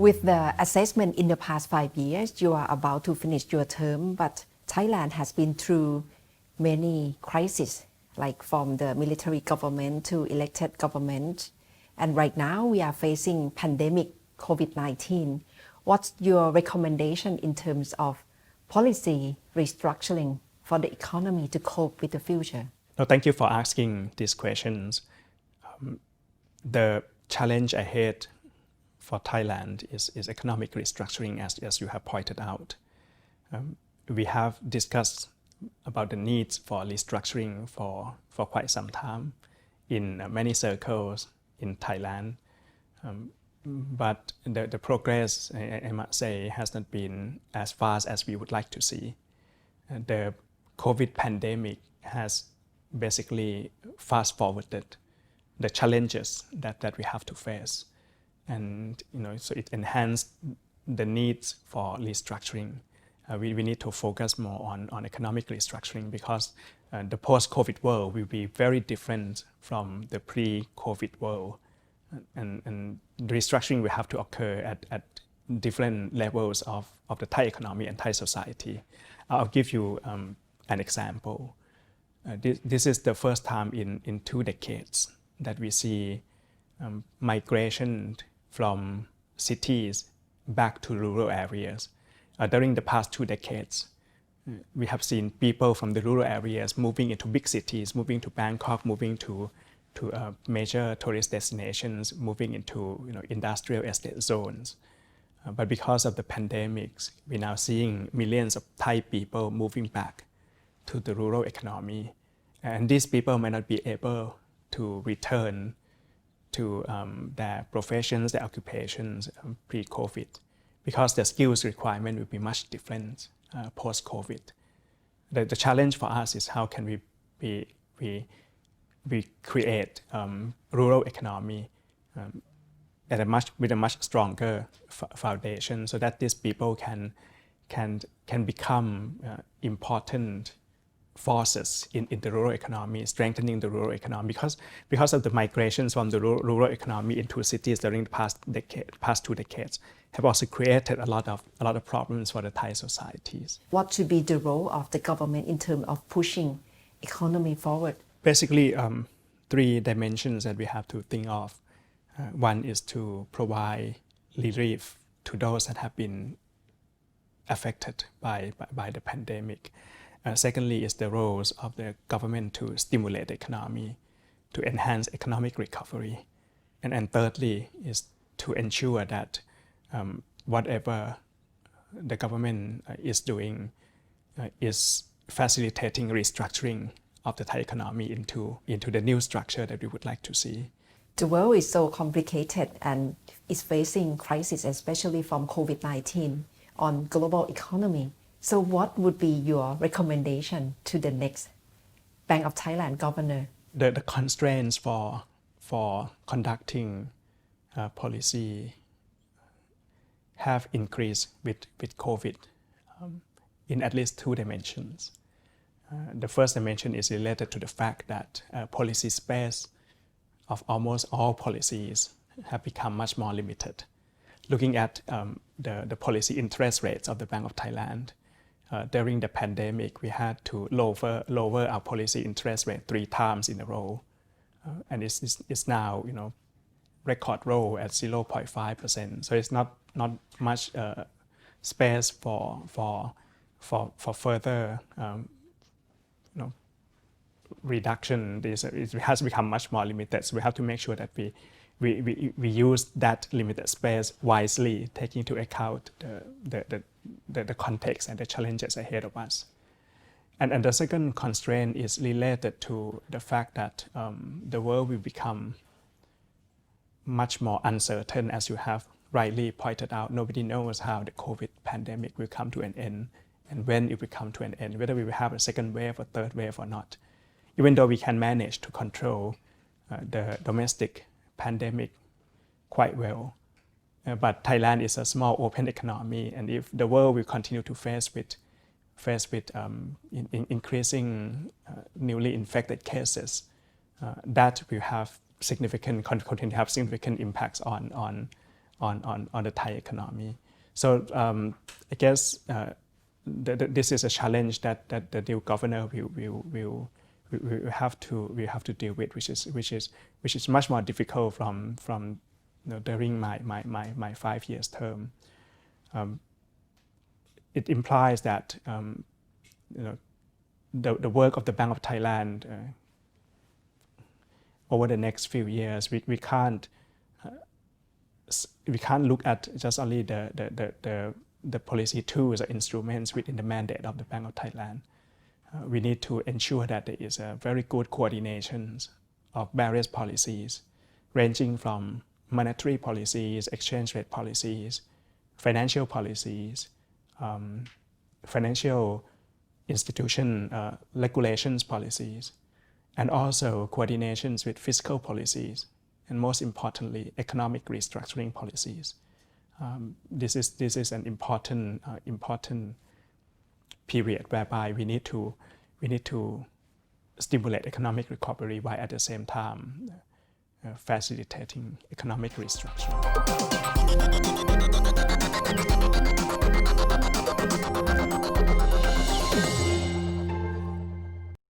With the assessment in the past 5 years, you are about to finish your term, but Thailand has been through many crises, like from the military government to elected government. And right now we are facing pandemic COVID-19. What's your recommendation in terms of policy restructuring for the economy to cope with the future? No, thank you for asking these questions. The challenge ahead for Thailand is economic restructuring, as you have pointed out. We have discussed about the needs for restructuring for quite some time in many circles in Thailand. But the progress, I must say, has not been as fast as we would like to see. The COVID pandemic has basically fast-forwarded the challenges that we have to face. And so it enhanced the needs for restructuring. We need to focus more on economic restructuring because the post-COVID world will be very different from the pre-COVID world. And the restructuring will have to occur at different levels of the Thai economy and Thai society. I'll give you an example. This is the first time in 2 decades that we see migration from cities back to rural areas. During the past 2 decades, we have seen people from the rural areas moving into big cities, moving to Bangkok, moving to major tourist destinations, moving into industrial estate zones. But because of the pandemics, we're now seeing millions of Thai people moving back to the rural economy. And these people might not be able to return to their professions, their occupations pre-COVID, because the skills requirement will be much different post-COVID. The challenge for us is how can we create rural economy with a much stronger foundation, so that these people can become important forces in the rural economy, strengthening the rural economy, because of the migrations from the rural economy into cities during the past 2 decades have also created a lot of problems for the Thai societies. What should be the role of the government in terms of pushing economy forward? Basically, 3 dimensions that we have to think of. One is to provide relief to those that have been affected by the pandemic. Secondly is the roles of the government to stimulate the economy, to enhance economic recovery. And thirdly is to ensure that whatever the government is doing is facilitating restructuring of the Thai economy into the new structure that we would like to see. The world is so complicated and is facing crisis, especially from COVID-19 on global economy. So what would be your recommendation to the next Bank of Thailand governor? The constraints for conducting policy have increased with COVID in at least 2 dimensions. The first dimension is related to the fact that policy space of almost all policies have become much more limited. Looking at the policy interest rates of the Bank of Thailand, during the pandemic, we had to lower our policy interest rate 3 times in a row, and it's now record low at 0.5%. So it's not much space for further reduction. It has become much more limited. So we have to make sure that we use that limited space wisely, taking into account the context and the challenges ahead of us. And the second constraint is related to the fact that the world will become much more uncertain, as you have rightly pointed out. Nobody knows how the COVID pandemic will come to an end and when it will come to an end, whether we will have a second wave or third wave or not. Even though we can manage to control the domestic pandemic quite well, but Thailand is a small open economy, and if the world will continue to face with increasing newly infected cases, that will have significant impacts on the Thai economy. So I guess this is a challenge that the new governor will have to deal with, which is much more difficult from during my 5 years term. It implies that the work of the Bank of Thailand over the next few years, we can't look at just only the policy tools or instruments within the mandate of the Bank of Thailand. We need to ensure that there is a very good coordination of various policies, ranging from monetary policies, exchange rate policies, financial policies, financial institution regulations policies, and also coordinations with fiscal policies, and most importantly, economic restructuring policies. This is an important period whereby we need to stimulate economic recovery while at the same time facilitating economic restructuring.